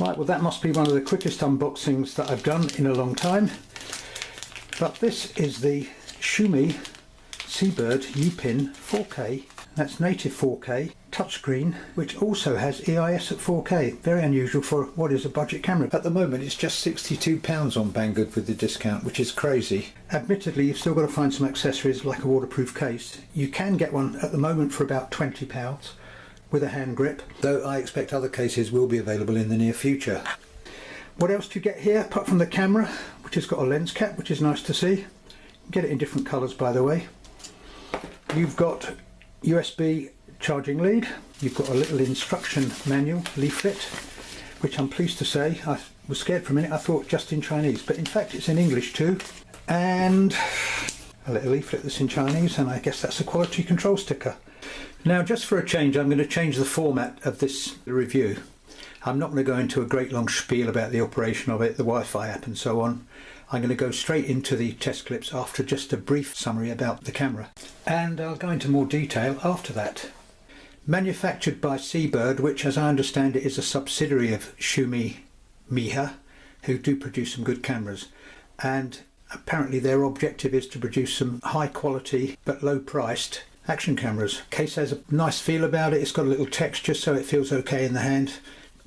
Right, well that must be one of the quickest unboxings that I've done in a long time. But this is the Xiaomi Seabird U-Pin 4K, that's native 4K, touchscreen, which also has EIS at 4K. Very unusual for what is a budget camera. At the moment it's just £62 on Banggood with the discount, which is crazy. Admittedly, you've still got to find some accessories like a waterproof case. You can get one at the moment for about £20 with a hand grip, though I expect other cases will be available in the near future. What else do you get here apart from the camera, which has got a lens cap, which is nice to see. You can get it in different colours, by the way. You've got USB charging lead, you've got a little instruction manual leaflet, which I'm pleased to say, I was scared for a minute, I thought just in Chinese, but in fact it's in English too, and a little leaflet that's in Chinese, and I guess that's a quality control sticker. Now, just for a change, I'm going to change the format of this review. I'm not going to go into a great long spiel about the operation of it, the Wi-Fi app and so on. I'm going to go straight into the test clips after just a brief summary about the camera. And I'll go into more detail after that. Manufactured by Seabird, which as I understand it is a subsidiary of Xiaomi Mijia, who do produce some good cameras. And apparently their objective is to produce some high quality but low priced action cameras. Case has a nice feel about it, it's got a little texture so it feels okay in the hand.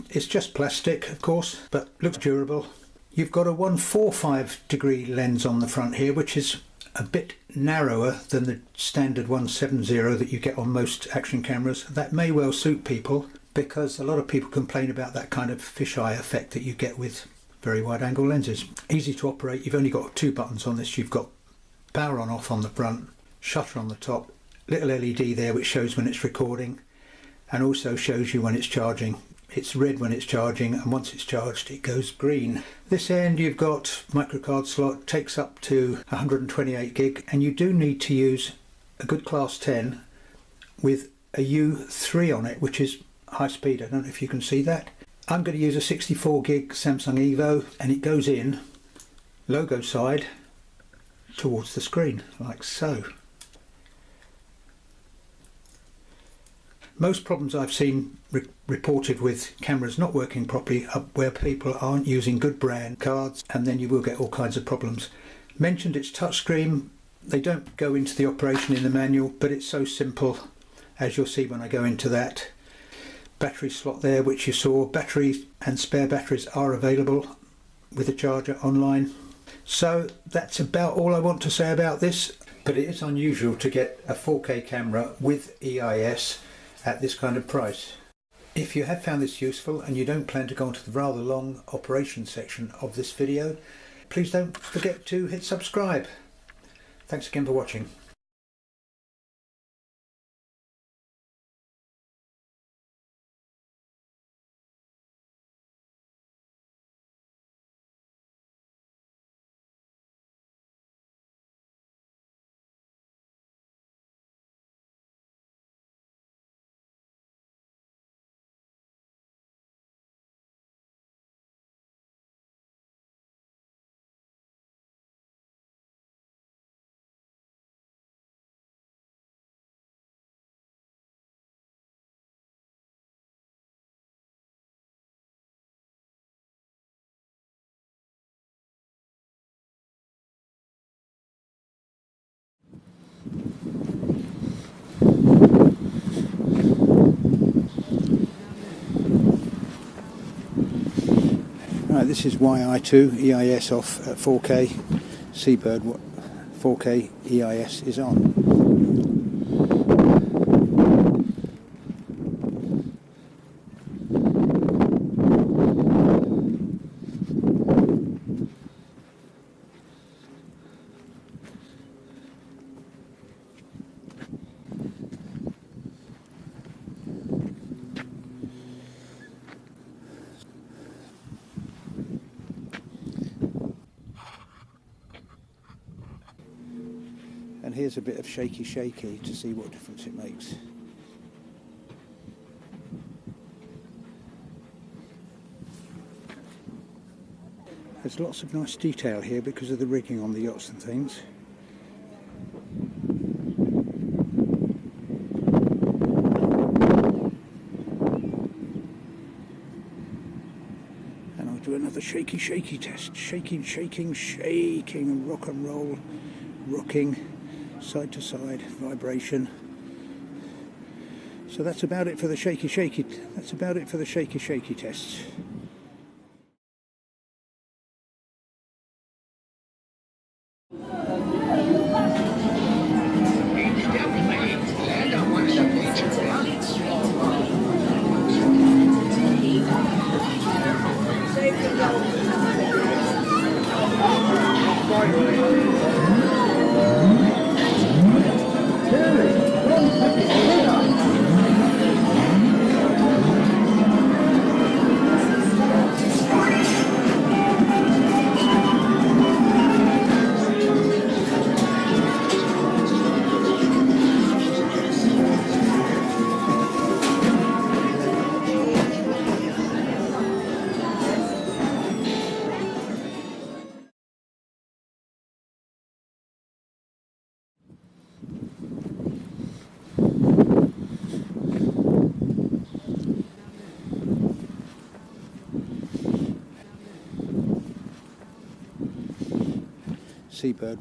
It's just plastic of course, but looks durable. You've got a 145° lens on the front here, which is a bit narrower than the standard 170 that you get on most action cameras. That may well suit people because a lot of people complain about that kind of fisheye effect that you get with very wide angle lenses. Easy to operate, you've only got two buttons on this. You've got power on off on the front, shutter on the top, little LED there which shows when it's recording and also shows you when it's charging. It's red when it's charging, and once it's charged it goes green. This end you've got microcard slot, takes up to 128 gig, and you do need to use a good class 10 with a U3 on it, which is high speed. I don't know if you can see that. I'm going to use a 64 gig Samsung Evo, and it goes in logo side towards the screen like so. Most problems I've seen reported with cameras not working properly are where people aren't using good brand cards, and then you will get all kinds of problems. Mentioned it's touchscreen. They don't go into the operation in the manual, but it's so simple, as you'll see when I go into that. Battery slot there, which you saw. Batteries and spare batteries are available with a charger online. So that's about all I want to say about this, but it is unusual to get a 4K camera with EIS at this kind of price. If you have found this useful and you don't plan to go into the rather long operation section of this video, please don't forget to hit subscribe. Thanks again for watching. Right, this is YI2 EIS off at 4K. Seabird 4K EIS is on. And here's a bit of shaky to see what difference it makes. There's lots of nice detail here because of the rigging on the yachts and things. And I'll do another shaky test. Shaking, and rock and roll, rocking, side to side, vibration. So that's about it for the shaky tests. Seabird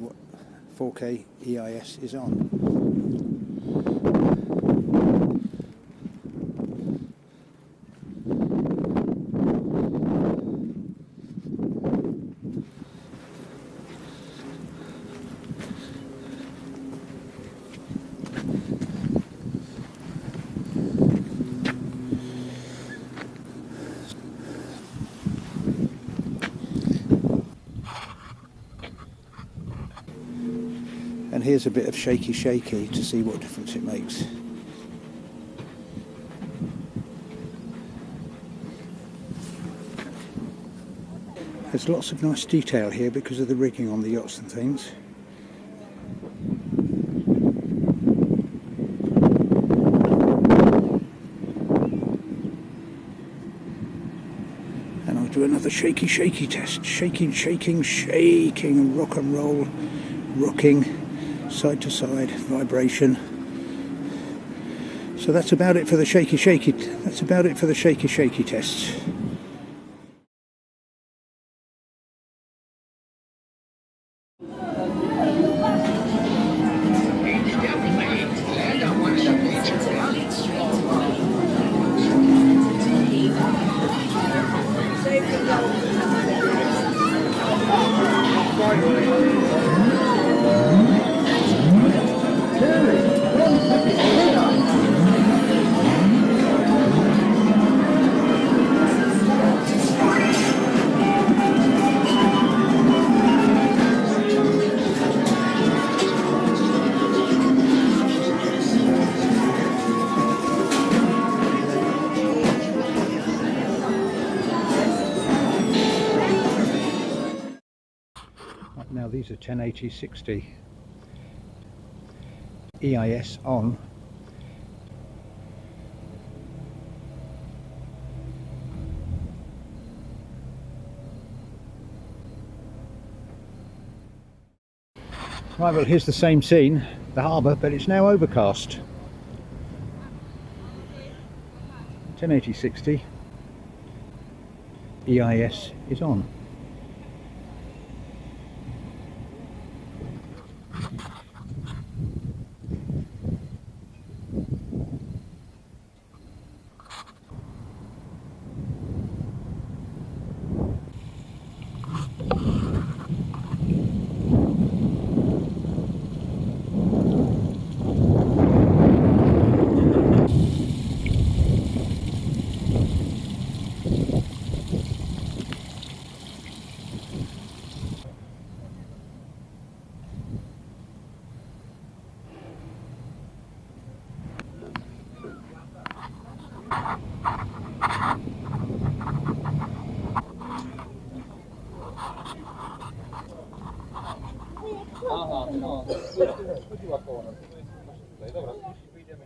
4K EIS is on. And here's a bit of shaky to see what difference it makes. There's lots of nice detail here because of the rigging on the yachts and things. And I'll do another shaky test. Shaking, and rock and roll, rocking, side to side, vibration. So that's about it for the shaky tests. Now these are 1080-60 EIS on. Right, well here's the same scene, the harbour, but it's now overcast. 1080-60 EIS is on. Aha, no. Chodziła koło nas. Dobra, wyjdziemy.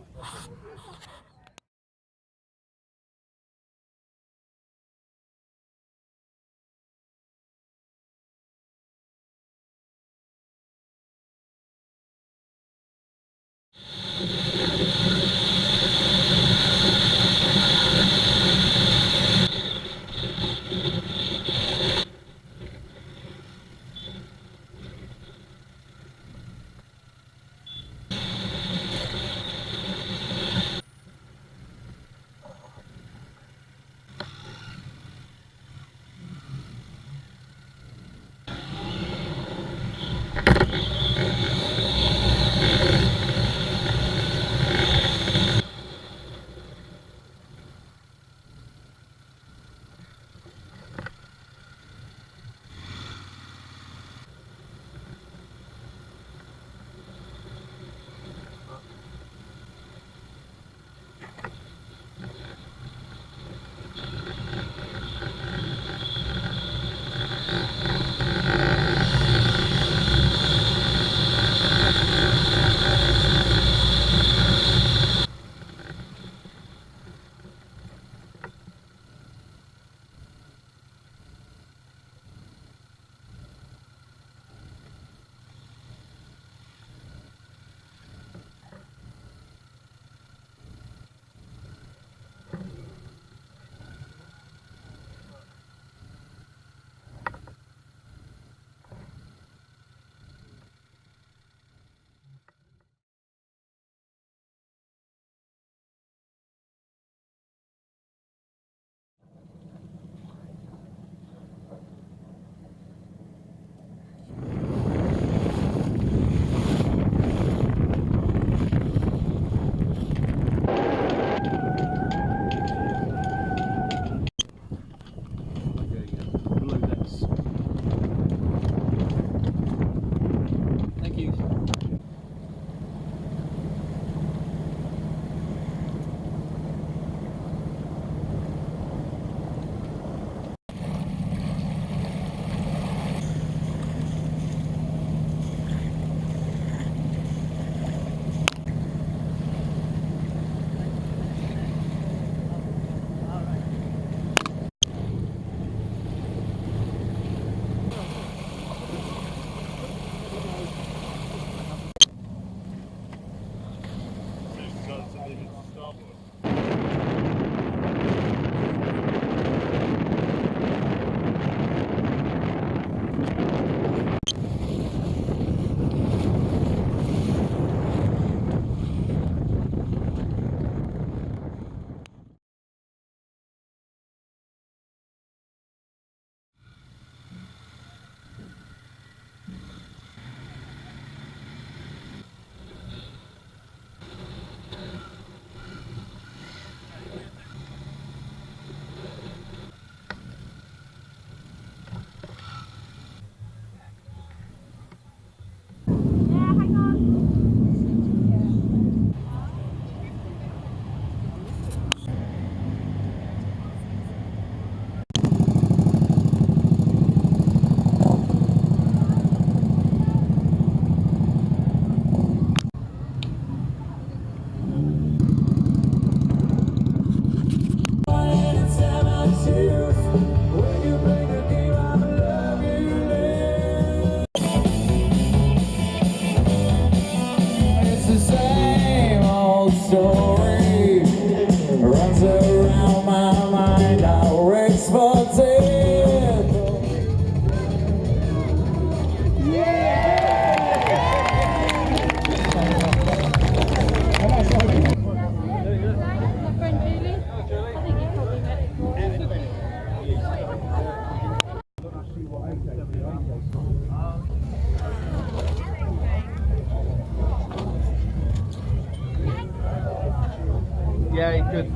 Yeah, good.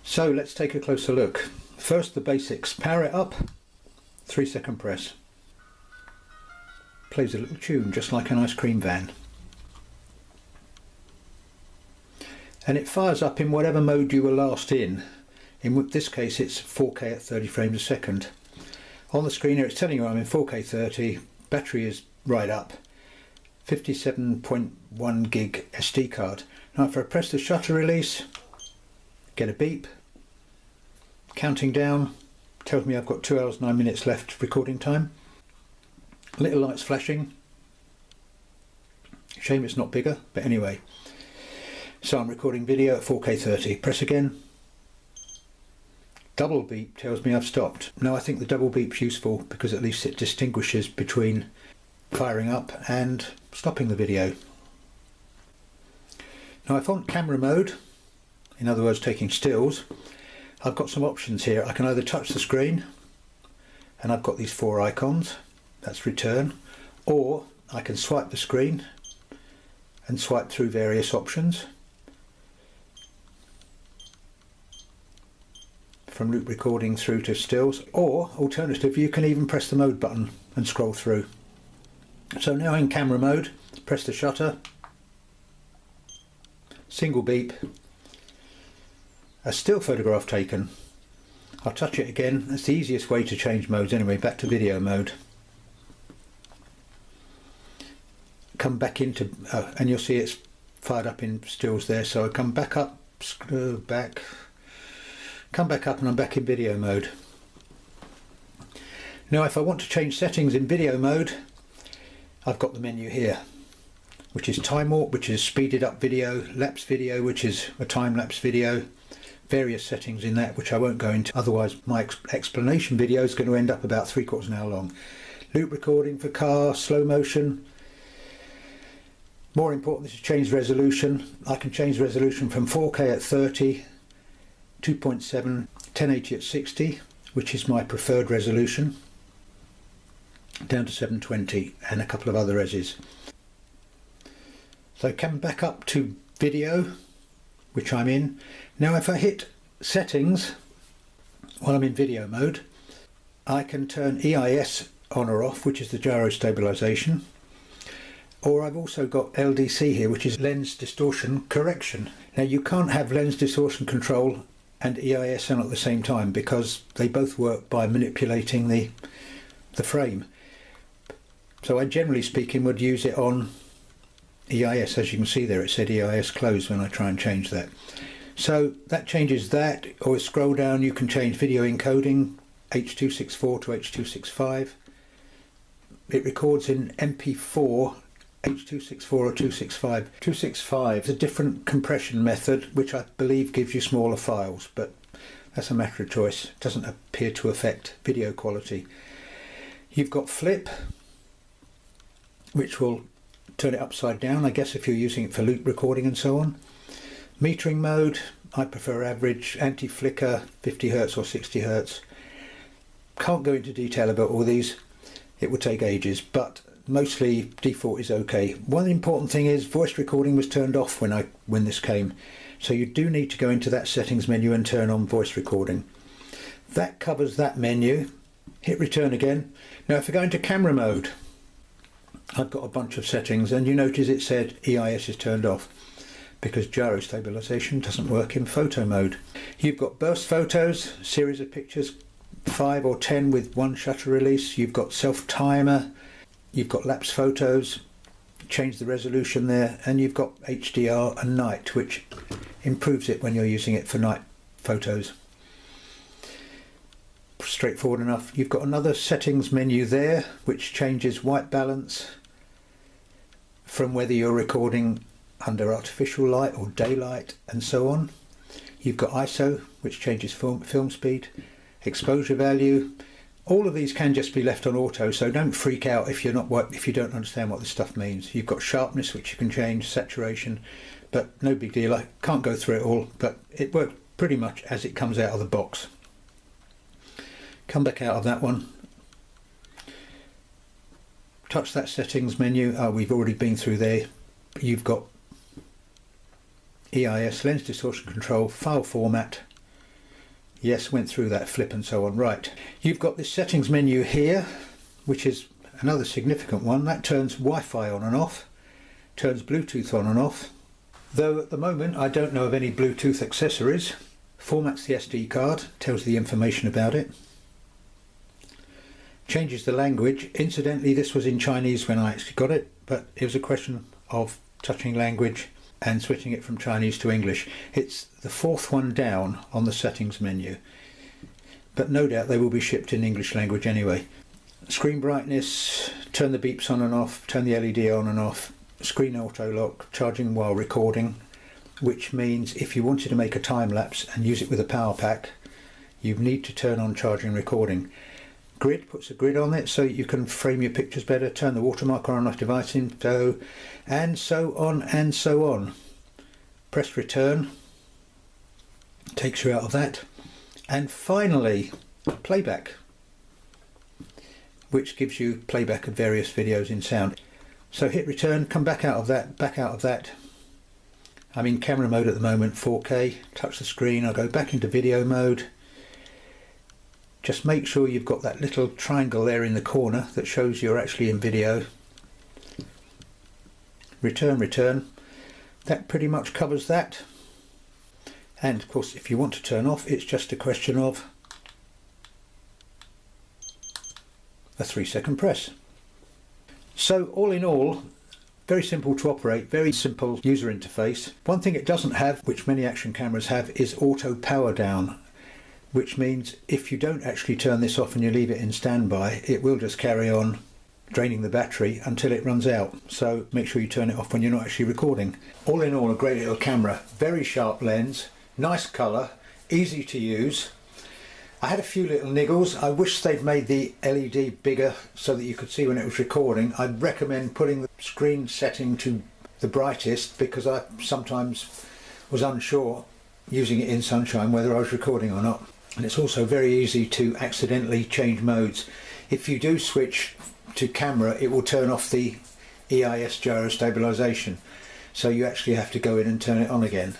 So let's take a closer look. First, the basics. Power it up, 3-second press. Plays a little tune just like an ice cream van. And it fires up in whatever mode you were last in. In this case it's 4K at 30 frames a second. On the screen here it's telling you I'm in 4K 30, battery is right up, 57.1 gig SD card. Now if I press the shutter release, get a beep, counting down, tells me I've got 2 hours 9 minutes left recording time. Little lights flashing, shame it's not bigger, but anyway. So I'm recording video at 4K 30, press again, double beep tells me I've stopped. Now I think the double beep's useful because at least it distinguishes between firing up and stopping the video. Now if on camera mode, in other words taking stills, I've got some options here. I can either touch the screen and I've got these 4 icons, that's return, or I can swipe the screen and swipe through various options. from loop recording through to stills, or alternatively you can even press the mode button and scroll through. So now in camera mode, press the shutter, single beep, a still photograph taken. I'll touch it again. That's the easiest way to change modes anyway. Back to video mode. Come back into, and you'll see it's fired up in stills there. So I come back up, come back up, and I'm back in video mode. Now if I want to change settings in video mode, I've got the menu here, which is time warp, which is speeded up video, lapse video, which is a time-lapse video, various settings in that which I won't go into, otherwise my explanation video is going to end up about 3/4 an hour long. Loop recording for car, slow motion. More important, this is change resolution. I can change resolution from 4K at 30, 2.7, 1080 at 60, which is my preferred resolution, down to 720 and a couple of other reses. So come back up to video, which I'm in. Now if I hit settings while I'm in video mode, I can turn EIS on or off, which is the gyro stabilization, or I've also got LDC here, which is lens distortion correction. Now you can't have lens distortion control and EIS on at the same time because they both work by manipulating the frame. So I generally speaking would use it on EIS. As you can see there, it said EIS closed when I try and change that. So that changes that, or scroll down you can change video encoding H.264 to H.265. It records in MP4 H.264 or 265. 265 is a different compression method which I believe gives you smaller files, but that's a matter of choice. It doesn't appear to affect video quality. You've got flip, which will turn it upside down, I guess, if you're using it for loop recording and so on. Metering mode, I prefer average, anti-flicker, 50 Hz or 60 Hz. Can't go into detail about all these, it would take ages, but mostly default is okay. One important thing is voice recording was turned off when this came, so you do need to go into that settings menu and turn on voice recording. That covers that menu. Hit return again. Now if I go into camera mode, I've got a bunch of settings, and you notice it said EIS is turned off because gyro stabilization doesn't work in photo mode. You've got burst photos, series of pictures, 5 or 10 with one shutter release. You've got self timer, you've got lapse photos, change the resolution there, and you've got HDR and night, which improves it when you're using it for night photos. Straightforward enough. You've got another settings menu there which changes white balance from whether you're recording under artificial light or daylight and so on. You've got ISO, which changes film speed, exposure value. All of these can just be left on auto, so don't freak out if you don't understand what this stuff means. You've got sharpness, which you can change, saturation, but no big deal. I can't go through it all, but it works pretty much as it comes out of the box. Come back out of that one. Touch that settings menu. We've already been through there. You've got EIS, lens distortion control, file format. Yes, went through that, flip and so on. Right. You've got this settings menu here, which is another significant one. That turns Wi-Fi on and off, turns Bluetooth on and off. Though at the moment I don't know of any Bluetooth accessories. Formats the SD card, tells the information about it. Changes the language. Incidentally, this was in Chinese when I actually got it, but it was a question of touching language and switching it from Chinese to English. It's the fourth one down on the settings menu, but no doubt they will be shipped in English language anyway. Screen brightness, turn the beeps on and off, turn the LED on and off, screen auto lock, charging while recording, which means if you wanted to make a time lapse and use it with a power pack, you need to turn on charging recording. Grid puts a grid on it so you can frame your pictures better, turn the watermark on and off device info, and so on and so on. Press return, takes you out of that, and finally playback, which gives you playback of various videos in sound. So hit return, come back out of that, back out of that. I'm in camera mode at the moment, 4K, touch the screen, I'll go back into video mode. Just make sure you've got that little triangle there in the corner that shows you're actually in video. Return, return. That pretty much covers that. And of course, if you want to turn off, it's just a question of a 3-second press. So all in all, very simple to operate, very simple user interface. One thing it doesn't have, which many action cameras have, is auto power down, which means if you don't actually turn this off and you leave it in standby, it will just carry on draining the battery until it runs out. So make sure you turn it off when you're not actually recording. All in all, a great little camera, very sharp lens, nice colour, easy to use. I had a few little niggles. I wish they'd made the LED bigger so that you could see when it was recording. I'd recommend putting the screen setting to the brightest, because I sometimes was unsure using it in sunshine whether I was recording or not. And it's also very easy to accidentally change modes. If you do switch to camera, it will turn off the EIS gyro stabilization, so you actually have to go in and turn it on again.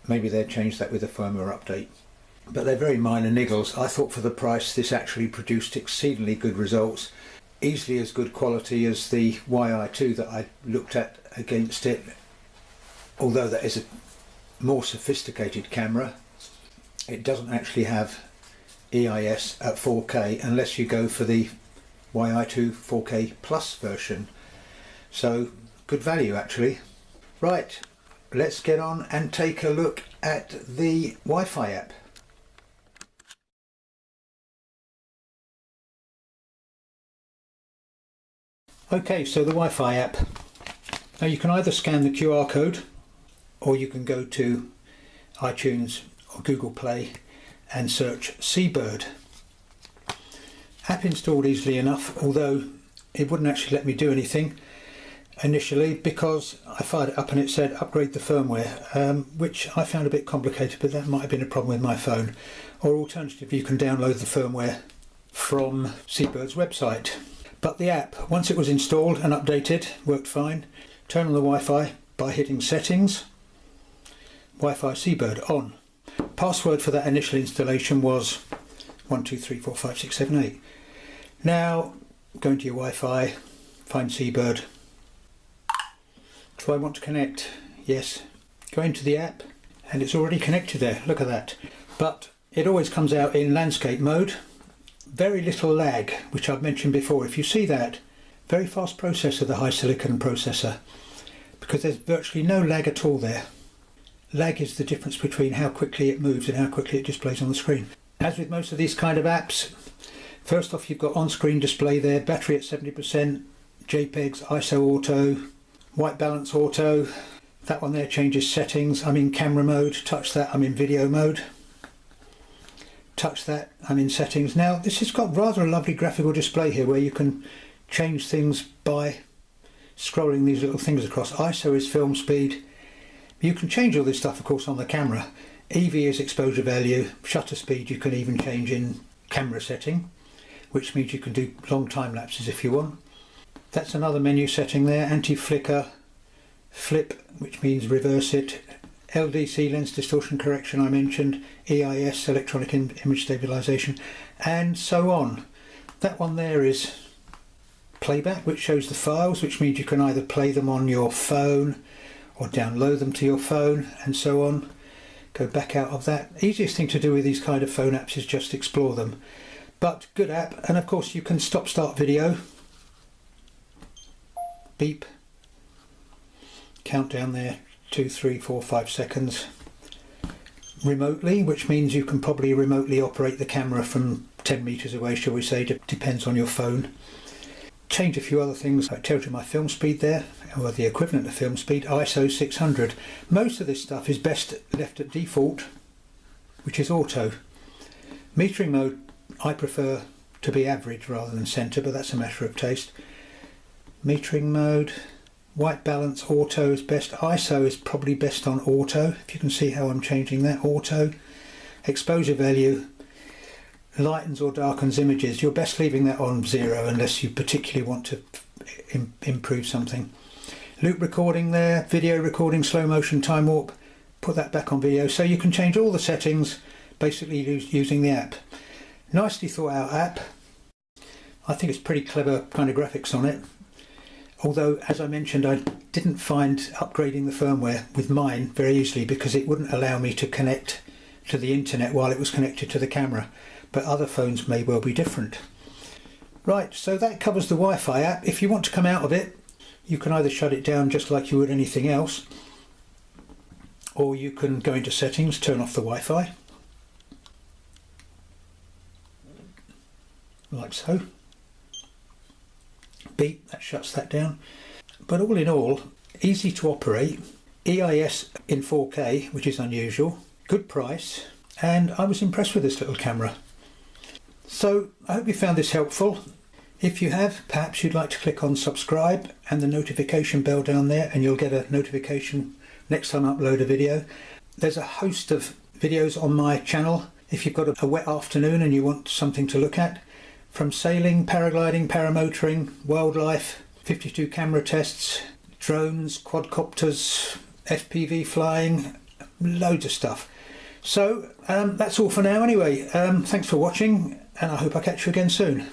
Maybe they'll change that with a firmware update, but they're very minor niggles. I thought for the price this actually produced exceedingly good results, easily as good quality as the YI2 that I looked at against it, although that is a more sophisticated camera. It doesn't actually have EIS at 4K unless you go for the YI2 4K Plus version, so good value actually. Right, let's get on and take a look at the Wi-Fi app. Okay, so the Wi-Fi app. Now you can either scan the QR code, or you can go to iTunes or Google Play and search Seabird. App installed easily enough, although it wouldn't actually let me do anything initially because I fired it up and it said upgrade the firmware, which I found a bit complicated, but that might have been a problem with my phone. Or alternatively, you can download the firmware from Seabird's website. But the app, once it was installed and updated, worked fine. Turn on the Wi-Fi by hitting Settings, Wi-Fi Seabird on. Password for that initial installation was 12345678. Now go into your Wi-Fi, find Seabird. Do I want to connect? Yes. Go into the app and it's already connected there. Look at that. But it always comes out in landscape mode. Very little lag, which I've mentioned before. If you see that, very fast processor, the high silicon processor, because there's virtually no lag at all there. Lag is the difference between how quickly it moves and how quickly it displays on the screen. As with most of these kind of apps, first off you've got on-screen display there, battery at 70%, JPEGs, ISO auto, white balance auto. That one there changes settings. I'm in camera mode. Touch that, I'm in video mode. Touch that, I'm in settings. Now this has got rather a lovely graphical display here where you can change things by scrolling these little things across. ISO is film speed. You can change all this stuff of course on the camera. EV is exposure value. Shutter speed you can even change in camera setting, which means you can do long time lapses if you want. That's another menu setting there. Anti-flicker, flip, which means reverse it. LDC, lens distortion correction, I mentioned. EIS, electronic image stabilization, and so on. That one there is playback, which shows the files, which means you can either play them on your phone or download them to your phone and so on. Go back out of that. Easiest thing to do with these kind of phone apps is just explore them. But good app, and of course you can stop start video. Beep. Countdown there, 2, 3, 4, 5 seconds. Remotely, which means you can probably remotely operate the camera from 10 meters away, shall we say, depends on your phone. Change a few other things. It tells you my film speed there, or the equivalent of film speed, ISO 600. Most of this stuff is best left at default, which is auto. Metering mode I prefer to be average rather than center, but that's a matter of taste. Metering mode, white balance auto is best. ISO is probably best on auto, if you can see how I'm changing that. Auto. Exposure value lightens or darkens images. You're best leaving that on 0 unless you particularly want to improve something. Loop recording there, video recording, slow motion, time warp, put that back on video. So you can change all the settings basically using the app. Nicely thought out app. I think it's pretty clever kind of graphics on it. Although, as I mentioned, I didn't find upgrading the firmware with mine very easily because it wouldn't allow me to connect to the internet while it was connected to the camera. But other phones may well be different. Right, so that covers the Wi-Fi app. If you want to come out of it, you can either shut it down just like you would anything else, or you can go into settings, turn off the Wi-Fi, like so. Beep, that shuts that down. But all in all, easy to operate, EIS in 4K, which is unusual, good price, and I was impressed with this little camera. So I hope you found this helpful. If you have, perhaps you'd like to click on subscribe and the notification bell down there, and you'll get a notification next time I upload a video. There's a host of videos on my channel if you've got a wet afternoon and you want something to look at. From sailing, paragliding, paramotoring, wildlife, 52 camera tests, drones, quadcopters, FPV flying, loads of stuff. So that's all for now anyway. Thanks for watching, and I hope I catch you again soon.